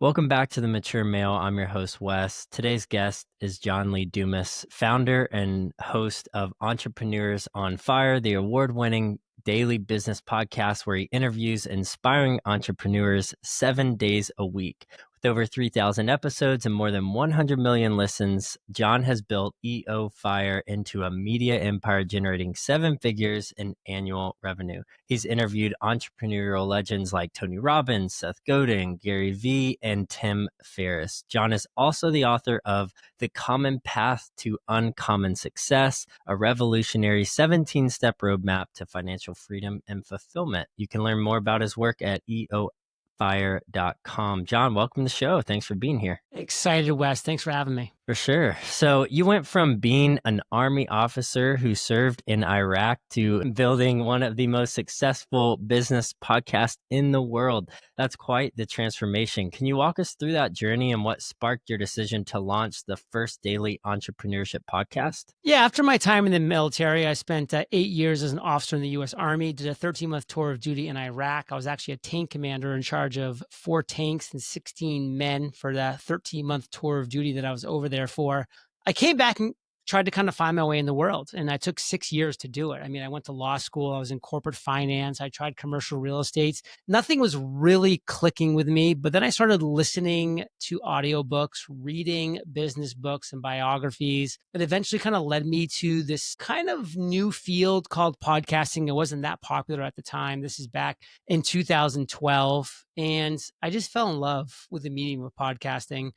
Welcome back to The Mature Male. I'm your host, Wes. Today's guest is John Lee Dumas, founder and host of Entrepreneurs on Fire, the award-winning daily business podcast where he interviews inspiring entrepreneurs 7 days a week. With over 3,000 episodes and more than 100 million listens, John has built EO Fire into a media empire generating 7 figures in annual revenue. He's interviewed entrepreneurial legends like Tony Robbins, Seth Godin, Gary Vee, and Tim Ferriss. John is also the author of The Common Path to Uncommon Success, a revolutionary 17-step roadmap to financial freedom and fulfillment. You can learn more about his work at eofire.com. John, welcome to the show. Thanks for being here. Excited, Wes. Thanks for having me. For sure. So you went from being an Army officer who served in Iraq to building one of the most successful business podcasts in the world. That's quite the transformation. Can you walk us through that journey and what sparked your decision to launch the first daily entrepreneurship podcast? Yeah, after my time in the military, I spent 8 years as an officer in the U.S. Army, did a 13-month tour of duty in Iraq. I was actually a tank commander in charge of 4 tanks and 16 men for the 13-month tour of duty that I was over there for. I came back and tried to kind of find my way in the world, and I took 6 years to do it. I mean, I went to law school. I was in corporate finance. I tried commercial real estate. Nothing was really clicking with me, but then I started listening to audiobooks, reading business books and biographies. It eventually kind of led me to this kind of new field called podcasting. It wasn't that popular at the time. This is back in 2012, and I just fell in love with the medium of podcasting.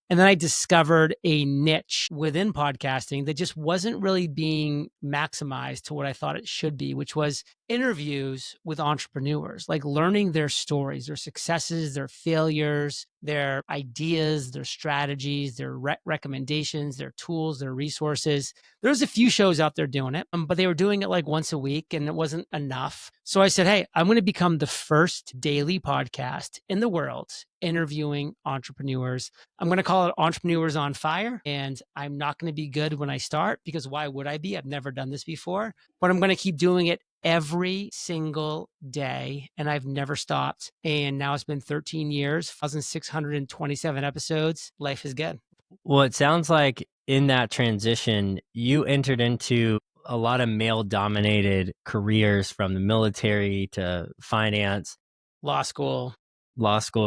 And then I discovered a niche within podcasting that just wasn't really being maximized to what I thought it should be, which was interviews with entrepreneurs, like learning their stories, their successes, their failures, their ideas, their strategies, their recommendations, their tools, their resources. There's a few shows out there doing it, but they were doing it like once a week and it wasn't enough. So I said, hey, I'm going to become the first daily podcast in the world interviewing entrepreneurs. I'm going to call it Entrepreneurs on Fire. And I'm not going to be good when I start because why would I be? I've never done this before, but I'm going to keep doing it every single day. And I've never stopped. And now it's been 13 years, 1,627 episodes. Life is good. Well, it sounds like in that transition, you entered into a lot of male-dominated careers from the military to finance. Law school.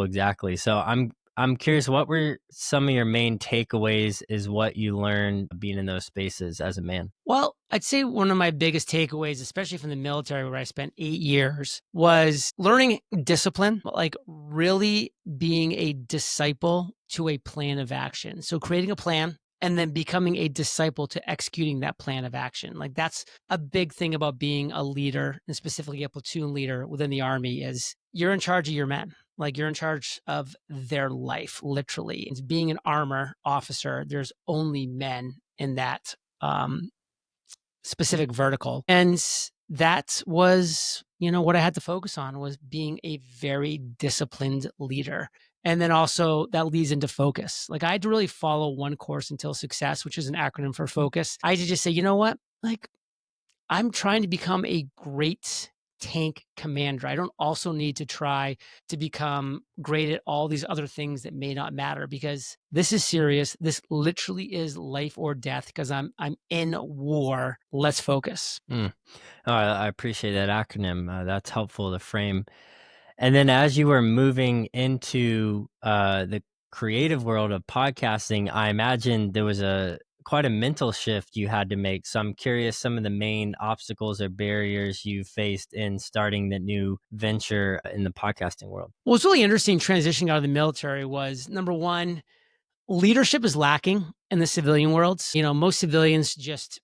Exactly. So I'm curious, what were some of your main takeaways is what you learned being in those spaces as a man? Well, I'd say one of my biggest takeaways, especially from the military where I spent 8 years, was learning discipline, like really being a disciple to a plan of action. So creating a plan and then becoming a disciple to executing that plan of action. Like that's a big thing about being a leader, and specifically a platoon leader within the Army, is you're in charge of your men. Like you're in charge of their life, literally. It's being an armor officer. There's only men in that specific vertical. And that was, what I had to focus on was being a very disciplined leader. And then also that leads into focus. Like I had to really follow one course until success, which is an acronym for focus. I had to just say, you know what? Like I'm trying to become a great tank commander. I don't also need to try to become great at all these other things that may not matter because this is serious. This literally is life or death because I'm in war. Let's focus. I appreciate that acronym. That's helpful to frame. And then as you were moving into the creative world of podcasting, I imagine there was quite a mental shift you had to make. So I'm curious some of the main obstacles or barriers you faced in starting the new venture in the podcasting world. Well, what's really interesting transitioning out of the military was, number one, leadership is lacking in the civilian world. Most civilians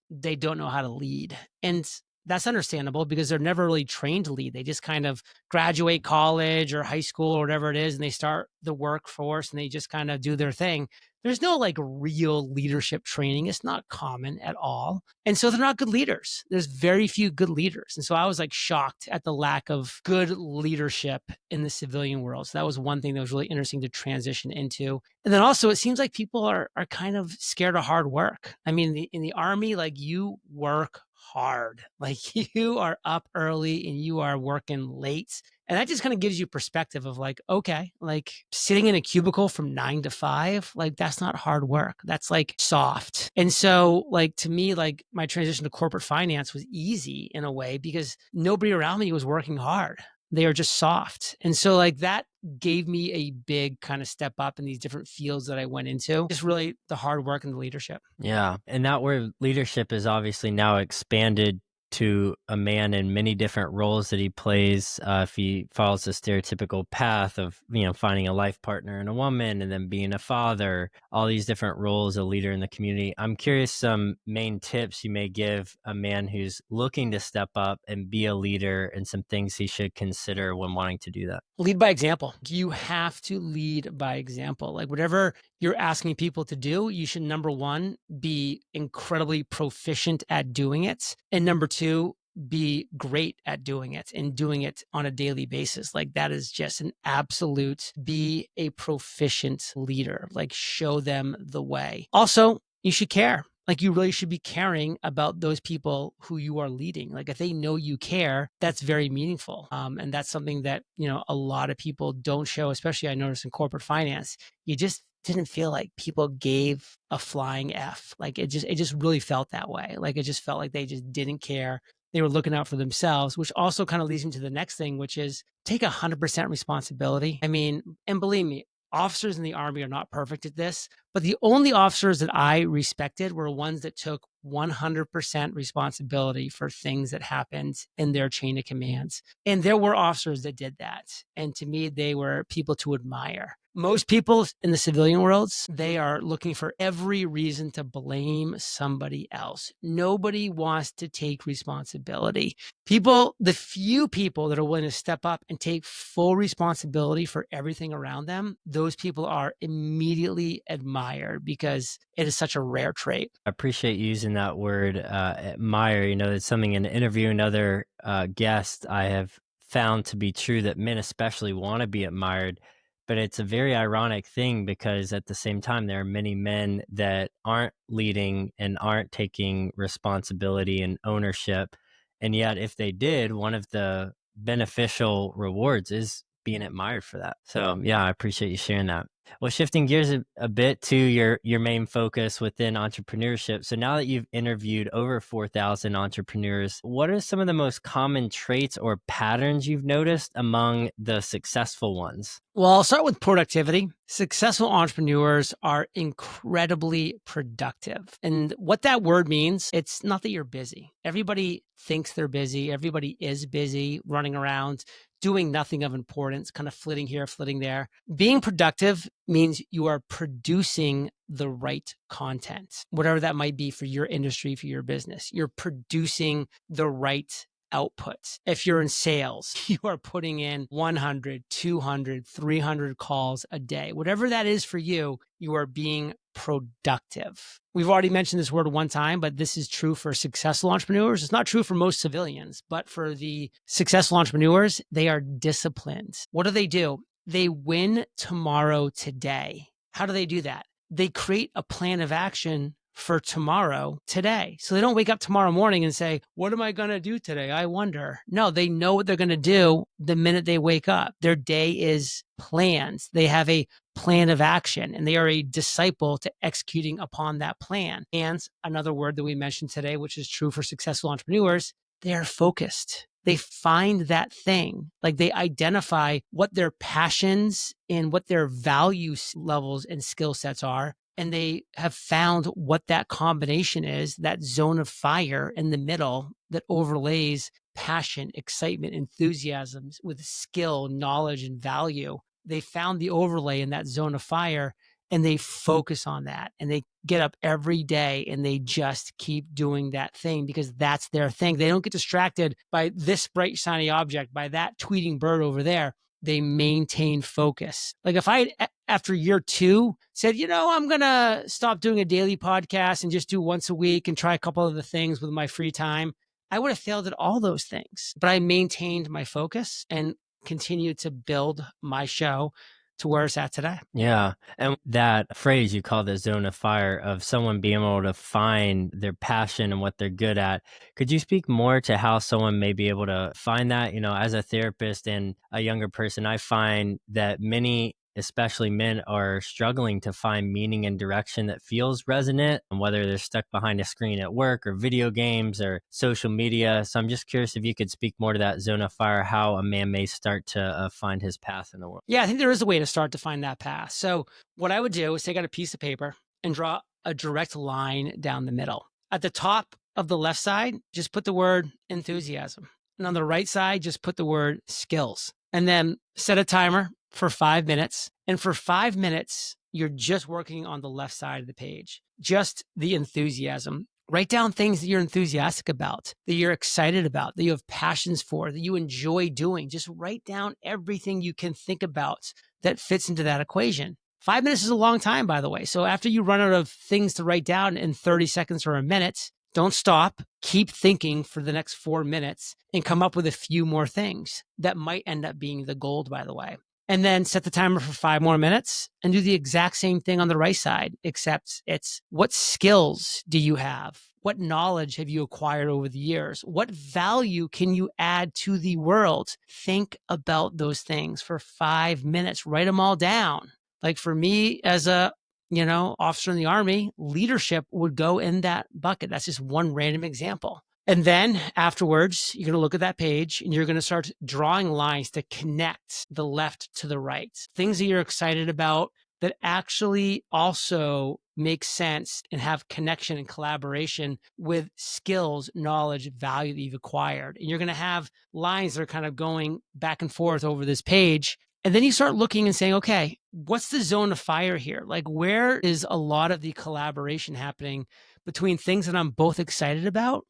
they don't know how to lead. And that's understandable because they're never really trained to lead. They just kind of graduate college or high school or whatever it is, and they start the workforce and they just kind of do their thing. There's no like real leadership training. It's not common at all. And so they're not good leaders. There's very few good leaders. And so I was like shocked at the lack of good leadership in the civilian world. So that was one thing that was really interesting to transition into. And then also it seems like people are kind of scared of hard work. I mean, in the Army, like you work hard. Like you are up early and you are working late. And that just kind of gives you perspective of like, okay, like sitting in a cubicle from 9 to 5, like that's not hard work. That's like soft. And so like to me, like my transition to corporate finance was easy in a way because nobody around me was working hard. They are just soft. And so like that gave me a big kind of step up in these different fields that I went into. Just really the hard work and the leadership. Yeah. And that word leadership is obviously now expanded to a man in many different roles that he plays. If he follows the stereotypical path of, finding a life partner and a woman and then being a father, all these different roles, a leader in the community. I'm curious some main tips you may give a man who's looking to step up and be a leader and some things he should consider when wanting to do that. Lead by example. You have to lead by example. Like whatever you're asking people to do, you should, number one, be incredibly proficient at doing it. And number two, be great at doing it and doing it on a daily basis. Like that is just an absolute, be a proficient leader, like show them the way. Also, you should care. Like you really should be caring about those people who you are leading. Like if they know you care, that's very meaningful. And that's something that, a lot of people don't show, especially I noticed in corporate finance. You just didn't feel like people gave a flying F. Like it just really felt that way. Like it just felt like they just didn't care. They were looking out for themselves, which also kind of leads me to the next thing, which is take 100% responsibility. I mean, and believe me, officers in the Army are not perfect at this, but the only officers that I respected were ones that took 100% responsibility for things that happened in their chain of commands. And there were officers that did that. And to me, they were people to admire. Most people in the civilian worlds, they are looking for every reason to blame somebody else. Nobody wants to take responsibility. The few people that are willing to step up and take full responsibility for everything around them, those people are immediately admired because it is such a rare trait. I appreciate you using that word, admire. It's something in interviewing other guests I have found to be true, that men especially want to be admired. But it's a very ironic thing because at the same time, there are many men that aren't leading and aren't taking responsibility and ownership. And yet, if they did, one of the beneficial rewards is being admired for that. So yeah, I appreciate you sharing that. Well, shifting gears a bit to your main focus within entrepreneurship. So now that you've interviewed over 4,000 entrepreneurs, what are some of the most common traits or patterns you've noticed among the successful ones? Well, I'll start with productivity. Successful entrepreneurs are incredibly productive. And what that word means, it's not that you're busy. Everybody thinks they're busy. Everybody is busy running around, doing nothing of importance, kind of flitting here, flitting there. Being productive means you are producing the right content, whatever that might be for your industry, for your business. You're producing the right output. If you're in sales, you are putting in 100, 200, 300 calls a day. Whatever that is for you, you are being productive. We've already mentioned this word one time, but this is true for successful entrepreneurs. It's not true for most civilians, but for the successful entrepreneurs, they are disciplined. What do? They win tomorrow today. How do they do that? They create a plan of action for tomorrow today. So they don't wake up tomorrow morning and say, what am I going to do today? I wonder. No, they know what they're going to do the minute they wake up. Their day is planned. They have a plan of action and they are a disciple to executing upon that plan. And another word that we mentioned today, which is true for successful entrepreneurs, they are focused. They find that thing, like they identify what their passions and what their value levels and skill sets are. And they have found what that combination is, that zone of fire in the middle that overlays passion, excitement, enthusiasm with skill, knowledge, and value. They found the overlay in that zone of fire and they focus on that and they get up every day and they just keep doing that thing because that's their thing. They don't get distracted by this bright, shiny object, by that tweeting bird over there. They maintain focus. Like if I, after year 2, said, I'm going to stop doing a daily podcast and just do once a week and try a couple of the things with my free time, I would have failed at all those things. But I maintained my focus and continued to build my show to where it's at today. Yeah. And that phrase you call the zone of fire of someone being able to find their passion and what they're good at. Could you speak more to how someone may be able to find that? As a therapist and a younger person, I find that many, especially men, are struggling to find meaning and direction that feels resonant, and whether they're stuck behind a screen at work or video games or social media. So I'm just curious if you could speak more to that zone of fire, how a man may start to find his path in the world. Yeah, I think there is a way to start to find that path. So, what I would do is take out a piece of paper and draw a direct line down the middle. At the top of the left side, just put the word enthusiasm. And on the right side, just put the word skills. And then set a timer for 5 minutes. And for 5 minutes, you're just working on the left side of the page, just the enthusiasm. Write down things that you're enthusiastic about, that you're excited about, that you have passions for, that you enjoy doing. Just write down everything you can think about that fits into that equation. 5 minutes is a long time, by the way. So after you run out of things to write down in 30 seconds or a minute, don't stop. Keep thinking for the next 4 minutes and come up with a few more things that might end up being the gold, by the way. And then set the timer for 5 more minutes and do the exact same thing on the right side, except it's what skills do you have? What knowledge have you acquired over the years? What value can you add to the world? Think about those things for 5 minutes. Write them all down. Like for me as a officer in the Army, leadership would go in that bucket. That's just one random example. And then afterwards, you're going to look at that page and you're going to start drawing lines to connect the left to the right. Things that you're excited about that actually also make sense and have connection and collaboration with skills, knowledge, value that you've acquired. And you're going to have lines that are kind of going back and forth over this page. And then you start looking and saying, okay, what's the zone of fire here? Like, where is a lot of the collaboration happening between things that I'm both excited about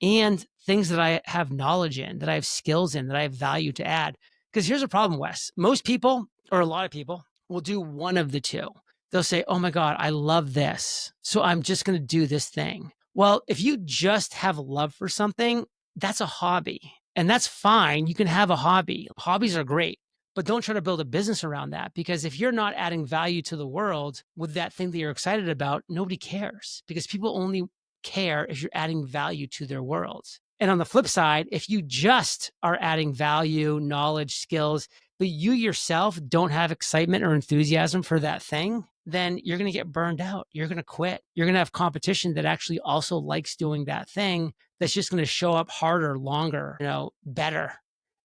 and things that I have knowledge in, that I have skills in, that I have value to add? Because here's a problem, Wes. Most people, or a lot of people, will do one of the two. They'll say, oh my God, I love this, so I'm just going to do this thing. Well, if you just have love for something, that's a hobby. And that's fine. You can have a hobby. Hobbies are great. But don't try to build a business around that, because if you're not adding value to the world with that thing that you're excited about, nobody cares, because people only care if you're adding value to their worlds. And on the flip side, if you just are adding value, knowledge, skills, but you yourself don't have excitement or enthusiasm for that thing, then you're going to get burned out. You're going to quit. You're going to have competition that actually also likes doing that thing, that's just going to show up harder, longer, better.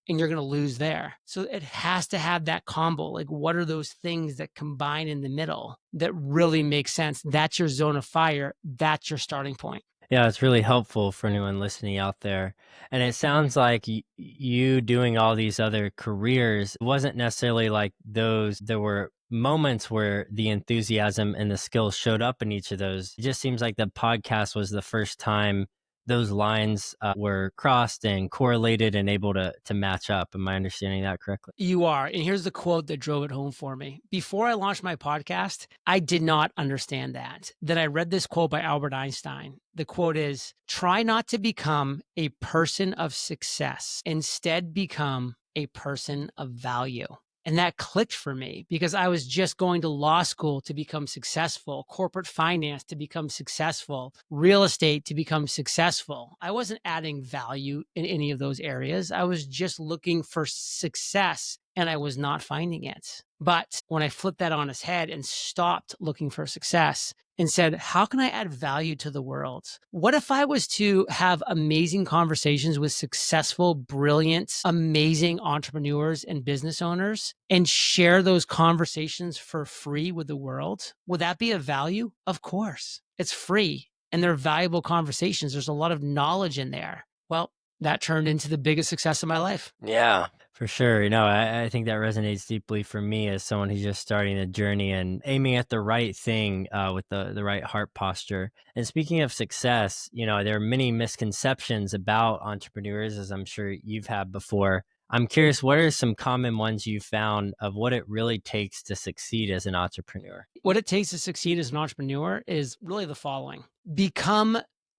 And you're going to lose there. So it has to have that combo. Like, what are those things that combine in the middle that really make sense? That's your zone of fire. That's your starting point. Yeah, it's really helpful for anyone listening out there. And it sounds like you doing all these other careers wasn't necessarily like those. There were moments where the enthusiasm and the skills showed up in each of those. It just seems like the podcast was the first time those lines were crossed and correlated and able to match up. Am I understanding that correctly? You are. And here's the quote that drove it home for me. Before I launched my podcast, I did not understand that. Then I read this quote by Albert Einstein. The quote is, try not to become a person of success. Instead, become a person of value. And that clicked for me, because I was just going to law school to become successful, corporate finance to become successful, real estate to become successful. I wasn't adding value in any of those areas. I was just looking for success, and I was not finding it. But when I flipped that on its head and stopped looking for success and said, how can I add value to the world? What if I was to have amazing conversations with successful, brilliant, amazing entrepreneurs and business owners and share those conversations for free with the world? Would that be of value? Of course. It's free and they're valuable conversations. There's a lot of knowledge in there. Well, that turned into the biggest success of my life. Yeah, for sure. I think that resonates deeply for me as someone who's just starting the journey and aiming at the right thing with the right heart posture. And speaking of success, there are many misconceptions about entrepreneurs, as I'm sure you've had before. I'm curious, what are some common ones you found of what it really takes to succeed as an entrepreneur? What it takes to succeed as an entrepreneur is really the following. Become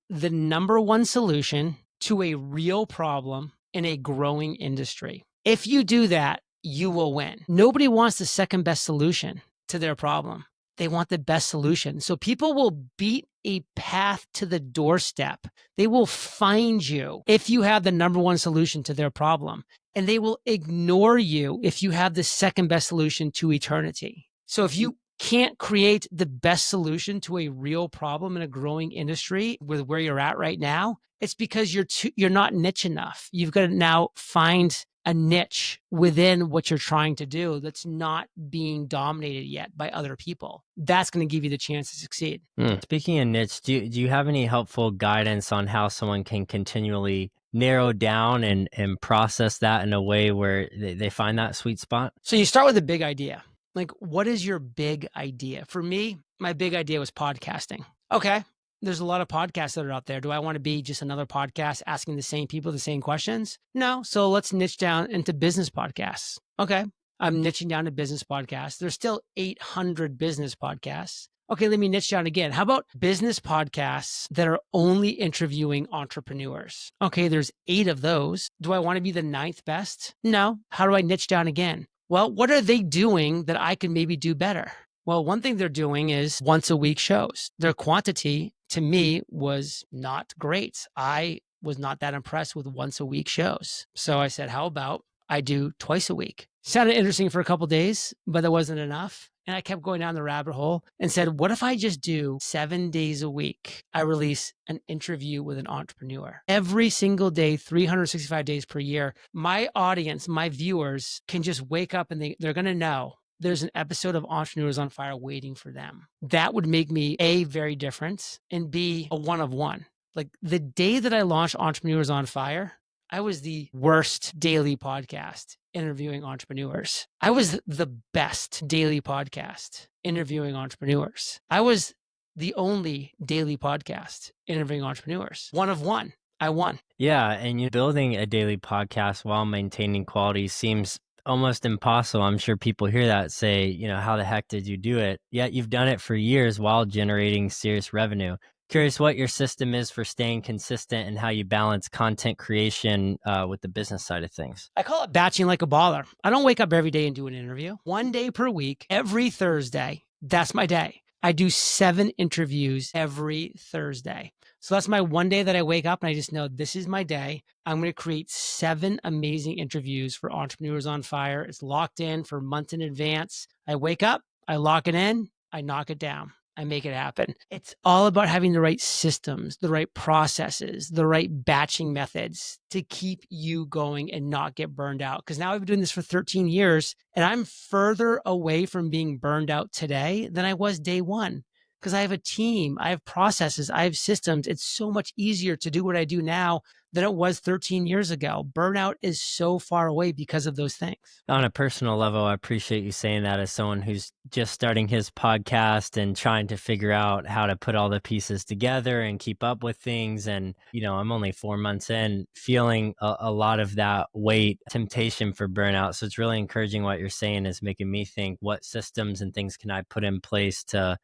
the number one solution to a real problem in a growing industry. If you do that, you will win. Nobody wants the second best solution to their problem. They want the best solution. So people will beat a path to the doorstep. They will find you if you have the number one solution to their problem, and they will ignore you if you have the second best solution to eternity. So if you can't create the best solution to a real problem in a growing industry with where you're at right now, it's because you're not niche enough. You've got to now find a niche within what you're trying to do that's not being dominated yet by other people. That's going to give you the chance to succeed. Speaking of niche, do you have any helpful guidance on how someone can continually narrow down and process that in a way where they find that sweet spot? So you start with a big idea. Like, what is your big idea? For me, my big idea was podcasting. Okay, there's a lot of podcasts that are out there. Do I want to be just another podcast asking the same people the same questions? No. So let's niche down into business podcasts. Okay, I'm niching down to business podcasts. There's still 800 business podcasts. Okay, let me niche down again. How about business podcasts that are only interviewing entrepreneurs? Okay, there's 8 of those. Do I want to be the 9th best? No. How do I niche down again? Well, what are they doing that I can maybe do better? Well, one thing they're doing is once a week shows. Their quantity to me was not great. I was not that impressed with once a week shows. So I said, how about I do twice a week? Sounded interesting for a couple of days, but that wasn't enough. And I kept going down the rabbit hole and said, what if I just do 7 days a week? I release an interview with an entrepreneur every single day, 365 days per year. My audience, my viewers can just wake up and they're going to know there's an episode of Entrepreneurs on Fire waiting for them. That would make me A, very different, and B, a one of one. Like the day that I launched Entrepreneurs on Fire, I was the worst daily podcast interviewing entrepreneurs. I was the best daily podcast interviewing entrepreneurs. I was the only daily podcast interviewing entrepreneurs. One of one. I won. Yeah, and you building a daily podcast while maintaining quality seems almost impossible. I'm sure people hear that say, how the heck did you do it? Yet you've done it for years while generating serious revenue. Curious what your system is for staying consistent and how you balance content creation with the business side of things. I call it batching like a baller. I don't wake up every day and do an interview. 1 day per week, every Thursday, that's my day. I do 7 interviews every Thursday. So that's my one day that I wake up and I just know this is my day. I'm going to create 7 amazing interviews for Entrepreneurs on Fire. It's locked in for months in advance. I wake up, I lock it in, I knock it down. I make it happen. It's all about having the right systems, the right processes, the right batching methods to keep you going and not get burned out. Because now I've been doing this for 13 years and I'm further away from being burned out today than I was day one. Because I have a team, I have processes, I have systems. It's so much easier to do what I do now than it was 13 years ago. Burnout is so far away because of those things. On a personal level, I appreciate you saying that as someone who's just starting his podcast and trying to figure out how to put all the pieces together and keep up with things. And, I'm only 4 months in, feeling a lot of that weight, temptation for burnout. So it's really encouraging what you're saying is making me think, what systems and things can I put in place to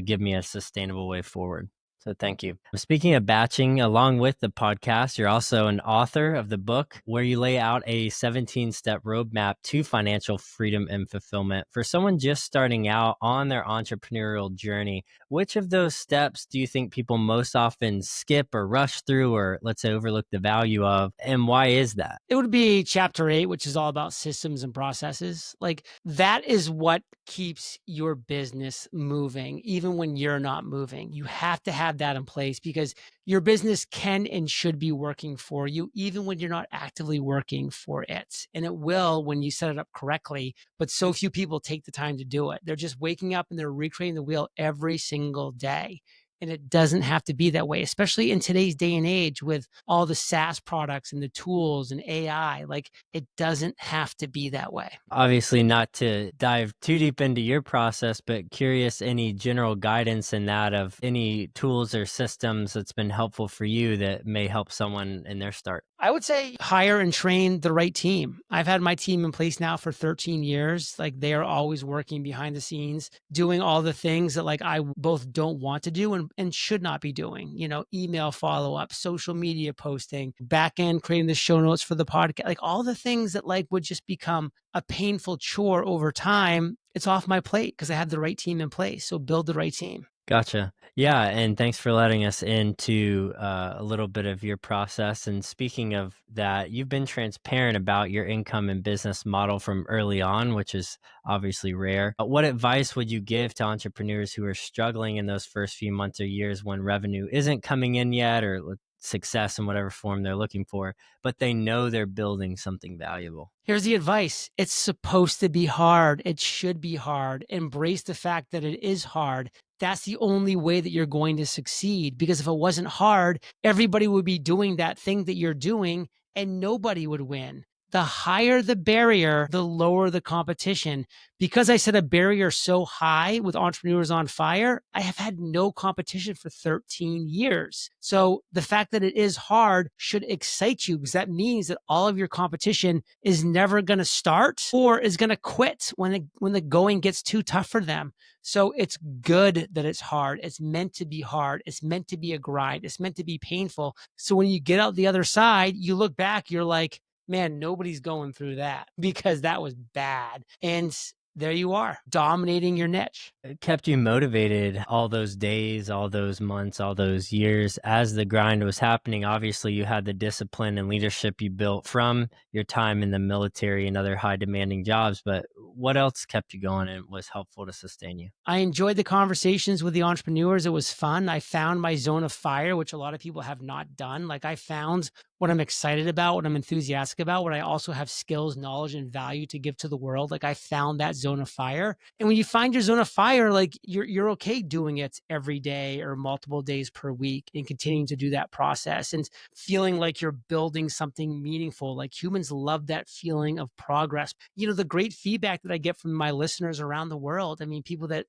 give me a sustainable way forward. So thank you. Speaking of batching, along with the podcast, you're also an author of the book where you lay out a 17-step roadmap to financial freedom and fulfillment. For someone just starting out on their entrepreneurial journey, which of those steps do you think people most often skip or rush through, or let's say overlook the value of, and why is that? It would be chapter 8, which is all about systems and processes. Like that is what keeps your business moving, even when you're not moving. You have to have that in place because your business can and should be working for you, even when you're not actively working for it. And it will when you set it up correctly. But so few people take the time to do it. They're just waking up and they're recreating the wheel every single day. And it doesn't have to be that way, especially in today's day and age with all the SaaS products and the tools and AI. Like it doesn't have to be that way. Obviously, not to dive too deep into your process, but curious any general guidance in that of any tools or systems that's been helpful for you that may help someone in their start. I would say hire and train the right team. I've had my team in place now for 13 years. Like they are always working behind the scenes, doing all the things that like I both don't want to do and should not be doing, email follow up, social media posting, back end, creating the show notes for the podcast, like all the things that like would just become a painful chore over time. It's off my plate because I have the right team in place. So build the right team. Gotcha. Yeah, and thanks for letting us into a little bit of your process. And speaking of that, you've been transparent about your income and business model from early on, which is obviously rare. What advice would you give to entrepreneurs who are struggling in those first few months or years when revenue isn't coming in yet, or success in whatever form they're looking for, but they know they're building something valuable? Here's the advice. It's supposed to be hard. It should be hard. Embrace the fact that it is hard. That's the only way that you're going to succeed. Because if it wasn't hard, everybody would be doing that thing that you're doing and nobody would win. The higher the barrier, the lower the competition. Because I set a barrier so high with Entrepreneurs on Fire, I have had no competition for 13 years. So the fact that it is hard should excite you because that means that all of your competition is never going to start or is going to quit when the going gets too tough for them. So it's good that it's hard. It's meant to be hard. It's meant to be a grind. It's meant to be painful. So when you get out the other side, you look back, you're like, man, nobody's going through that because that was bad. And there you are, dominating your niche. It kept you motivated all those days, all those months, all those years as the grind was happening. Obviously, you had the discipline and leadership you built from your time in the military and other high demanding jobs. But what else kept you going and was helpful to sustain you? I enjoyed the conversations with the entrepreneurs. It was fun. I found my zone of fire, which a lot of people have not done. Like I found what I'm excited about, what I'm enthusiastic about, what I also have skills, knowledge, and value to give to the world. Like I found that zone of fire. And when you find your zone of fire, like you're okay doing it every day or multiple days per week and continuing to do that process and feeling like you're building something meaningful. Like humans love that feeling of progress. The great feedback that I get from my listeners around the world. I mean, people that,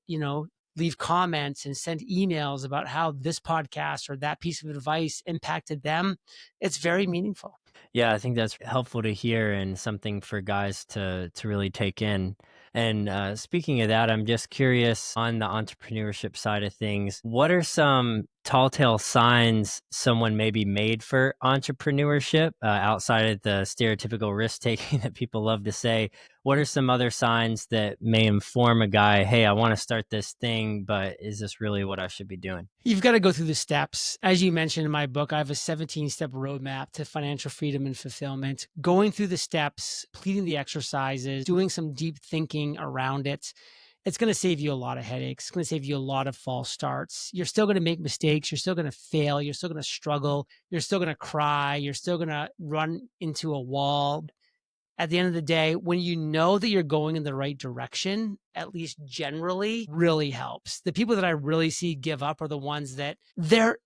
leave comments and send emails about how this podcast or that piece of advice impacted them. It's very meaningful. Yeah, I think that's helpful to hear and something for guys to really take in. And speaking of that, I'm just curious on the entrepreneurship side of things. What are some tall tale signs someone may be made for entrepreneurship outside of the stereotypical risk taking that people love to say? What are some other signs that may inform a guy, hey, I want to start this thing, but is this really what I should be doing? You've got to go through the steps. As you mentioned in my book, I have a 17-step roadmap to financial freedom and fulfillment. Going through the steps, completing the exercises, doing some deep thinking around it. It's going to save you a lot of headaches. It's going to save you a lot of false starts. You're still going to make mistakes. You're still going to fail. You're still going to struggle. You're still going to cry. You're still going to run into a wall. At the end of the day, when you know that you're going in the right direction, at least generally, really helps. The people that I really see give up are the ones that they're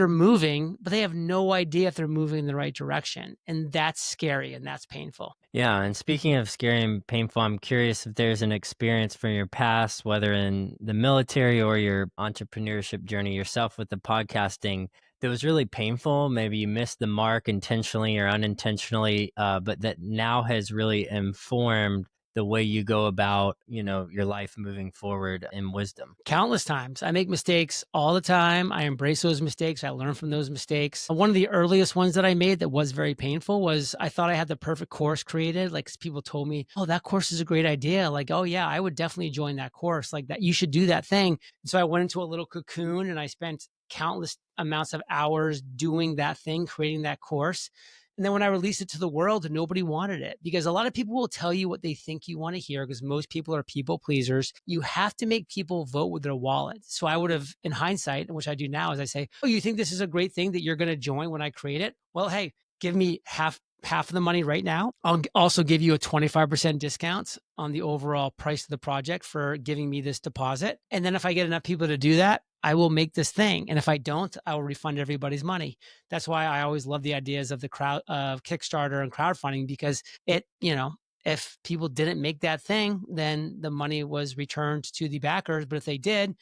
moving, but they have no idea if they're moving in the right direction. And that's scary and that's painful. Yeah, and speaking of scary and painful, I'm curious if there's an experience from your past, whether in the military or your entrepreneurship journey yourself with the podcasting, that was really painful. Maybe you missed the mark intentionally or unintentionally, but that now has really informed the way you go about, your life moving forward in wisdom. Countless times. I make mistakes all the time. I embrace those mistakes. I learn from those mistakes. One of the earliest ones that I made that was very painful was I thought I had the perfect course created. Like people told me, oh, that course is a great idea. Like, oh yeah, I would definitely join that course. Like that, you should do that thing. And so I went into a little cocoon and I spent countless amounts of hours doing that thing, creating that course. And then when I released it to the world, nobody wanted it because a lot of people will tell you what they think you want to hear because most people are people pleasers. You have to make people vote with their wallet. So I would have, in hindsight, which I do now, is I say, oh, you think this is a great thing that you're going to join when I create it? Well, hey, give me half of the money right now. I'll also give you a 25% discount on the overall price of the project for giving me this deposit. And then if I get enough people to do that, I will make this thing. And if I don't, I will refund everybody's money. That's why I always love the ideas of the crowd of Kickstarter and crowdfunding because if people didn't make that thing, then the money was returned to the backers. But if they did,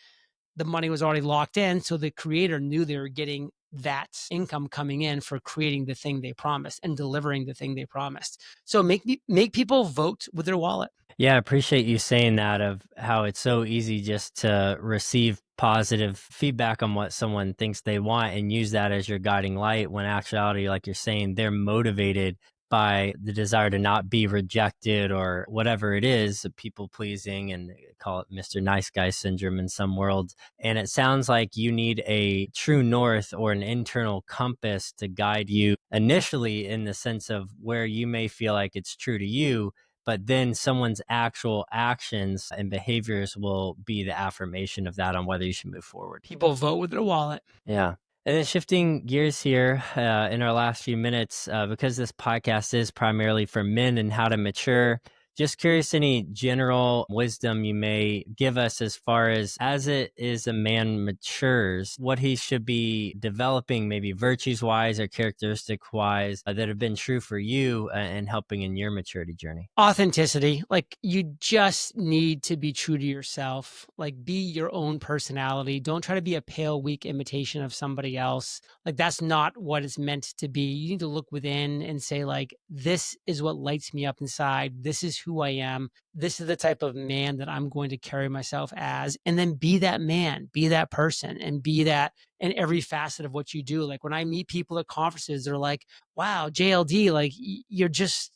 the money was already locked in. So the creator knew they were getting that income coming in for creating the thing they promised and delivering the thing they promised. So make people vote with their wallet. Yeah, I appreciate you saying that of how it's so easy just to receive positive feedback on what someone thinks they want and use that as your guiding light when actuality, like you're saying, they're motivated by the desire to not be rejected or whatever it is, people pleasing, and they call it Mr. Nice Guy syndrome in some worlds. And it sounds like you need a true north or an internal compass to guide you initially in the sense of where you may feel like it's true to you, but then someone's actual actions and behaviors will be the affirmation of that on whether you should move forward. People vote with their wallet. Yeah. And then shifting gears here in our last few minutes, because this podcast is primarily for men and how to mature, just curious any general wisdom you may give us as it is a man matures, what he should be developing, maybe virtues wise or characteristic wise, that have been true for you and helping in your maturity journey. Authenticity. Like, you just need to be true to yourself. Like, be your own personality. Don't try to be a pale, weak imitation of somebody else. Like, that's not what it's meant to be. You need to look within and say, like, this is what lights me up inside. This is who I am. This is the type of man that I'm going to carry myself as. And then be that man, be that person, and be that in every facet of what you do. Like, when I meet people at conferences, they're like, wow, JLD, like you're just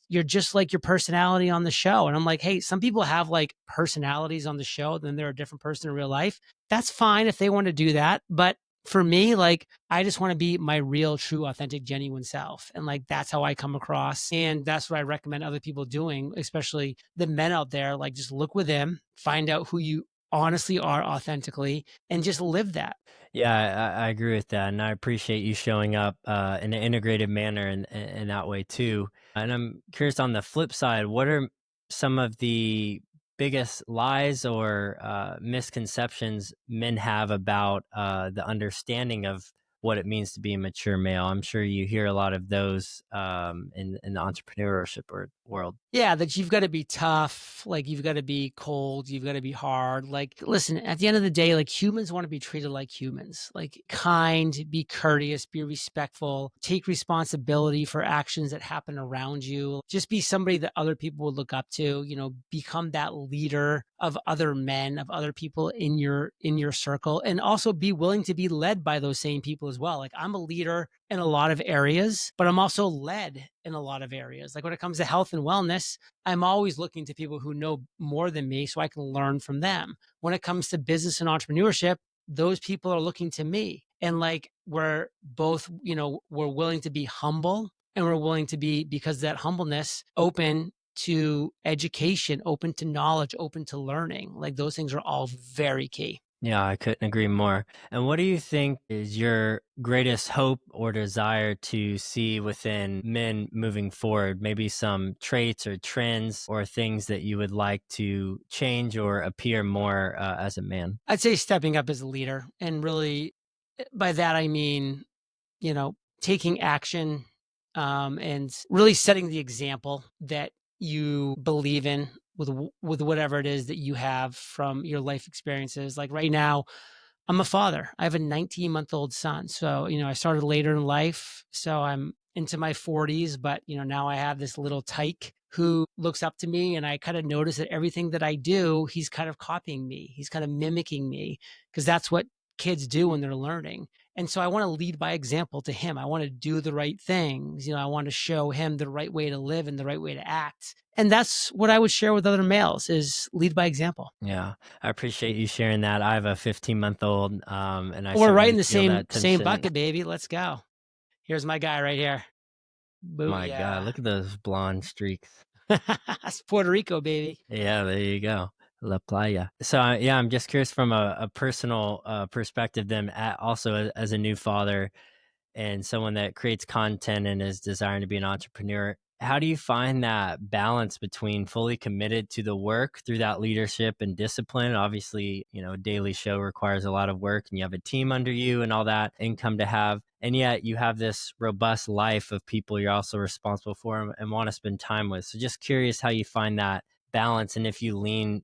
like your personality on the show. And I'm like, hey, some people have like personalities on the show, then they're a different person in real life. That's fine if they want to do that. But for me, like, I just want to be my real, true, authentic, genuine self. And like, that's how I come across. And that's what I recommend other people doing, especially the men out there. Like, just look within, find out who you honestly are authentically, and just live that. Yeah, I agree with that, and I appreciate you showing up in an integrated manner in that way too. And I'm curious on the flip side, what are some of the biggest lies or misconceptions men have about the understanding of what it means to be a mature male? I'm sure you hear a lot of those in the entrepreneurship world. Yeah, that you've got to be tough, like you've got to be cold, you've got to be hard. Like, listen, at the end of the day, like, humans want to be treated like humans, like kind, be courteous, be respectful, take responsibility for actions that happen around you. Just be somebody that other people would look up to, become that leader of other men, of other people in your circle, and also be willing to be led by those same people as well. Like, I'm a leader in a lot of areas, but I'm also led in a lot of areas. Like, when it comes to health and wellness, I'm always looking to people who know more than me so I can learn from them. When it comes to business and entrepreneurship, those people are looking to me. And like, we're both, we're willing to be humble, and we're willing to be, because that humbleness, open to education, open to knowledge, open to learning. Like, those things are all very key. Yeah, I couldn't agree more. And what do you think is your greatest hope or desire to see within men moving forward? Maybe some traits or trends or things that you would like to change or appear more as a man? I'd say stepping up as a leader, and really, by that I mean, taking action, and really setting the example that you believe in with whatever it is that you have from your life experiences. Like, right now, I'm a father. I have a 19-month-old son. So, I started later in life. So I'm into my 40s, but, now I have this little tyke who looks up to me, and I kind of notice that everything that I do, he's kind of copying me. He's kind of mimicking me, because that's what kids do when they're learning. And so I want to lead by example to him. I want to do the right things. I want to show him the right way to live and the right way to act. And that's what I would share with other males, is lead by example. Yeah, I appreciate you sharing that. I have a 15-month-old, and I We're right in certainly the feel same that same tension. bucket, baby. Let's go. Here's my guy right here. My God, Booyah. look at those blonde streaks. That's Puerto Rico, baby. Yeah, there you go. La Playa. So, yeah, I'm just curious from a personal perspective, then, also as a new father and someone that creates content and is desiring to be an entrepreneur. How do you find that balance between fully committed to the work through that leadership and discipline? Obviously, a daily show requires a lot of work and you have a team under you and all that income to have. And yet you have this robust life of people you're also responsible for and want to spend time with. So just curious how you find that balance and if you lean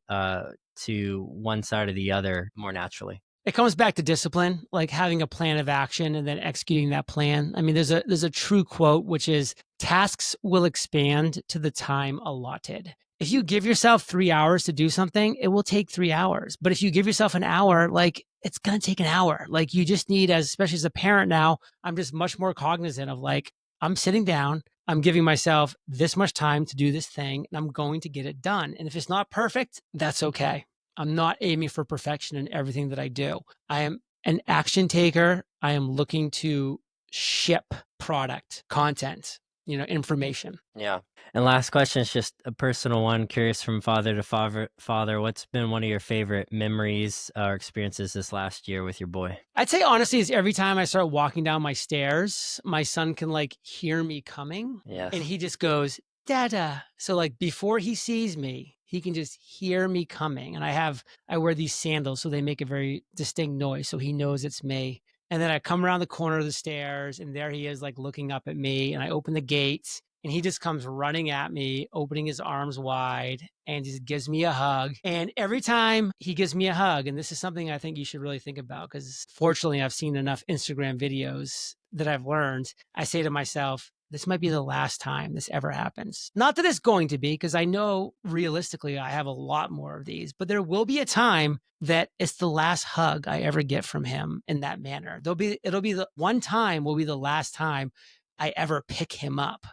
to one side or the other more naturally. It comes back to discipline, like having a plan of action and then executing that plan. I mean, there's a true quote, which is tasks will expand to the time allotted. If you give yourself 3 hours to do something, it will take 3 hours. But if you give yourself an hour, like it's going to take an hour. Like you just need, as especially as a parent now, I'm just much more cognizant of like, I'm sitting down, I'm giving myself this much time to do this thing, and I'm going to get it done. And if it's not perfect, that's okay. I'm not aiming for perfection in everything that I do. I am an action taker. I am looking to ship product, content, information. Yeah. And last question is just a personal one. Curious from father to father, what's been one of your favorite memories or experiences this last year with your boy? I'd say honestly is every time I start walking down my stairs, my son can like hear me coming Yes. and he just goes, Dada. So like before he sees me, he can just hear me coming. And I wear these sandals so they make a very distinct noise. So he knows it's me. And then I come around the corner of the stairs and there he is like looking up at me and I open the gates and he just comes running at me, opening his arms wide and just gives me a hug. And every time he gives me a hug, and this is something I think you should really think about because fortunately I've seen enough Instagram videos that I've learned, I say to myself, this might be the last time this ever happens. Not that it's going to be, because I know realistically I have a lot more of these, but there will be a time that it's the last hug I ever get from him in that manner. It'll be the one time will be the last time I ever pick him up.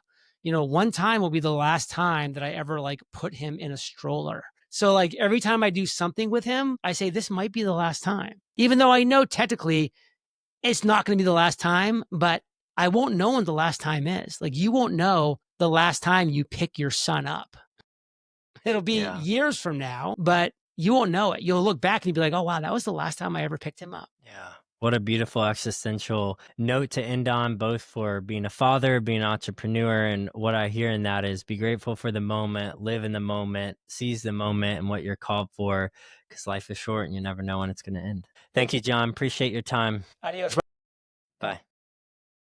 One time will be the last time that I ever like put him in a stroller. So like every time I do something with him, I say, this might be the last time, even though I know technically it's not going to be the last time, but I won't know when the last time is. Like you won't know the last time you pick your son up. It'll be years from now, but you won't know it. You'll look back and you'll be like, oh, wow, that was the last time I ever picked him up. Yeah. What a beautiful existential note to end on, both for being a father, being an entrepreneur. And what I hear in that is be grateful for the moment, live in the moment, seize the moment and what you're called for, because life is short and you never know when it's going to end. Thank you, John. Appreciate your time. Adios. Bye.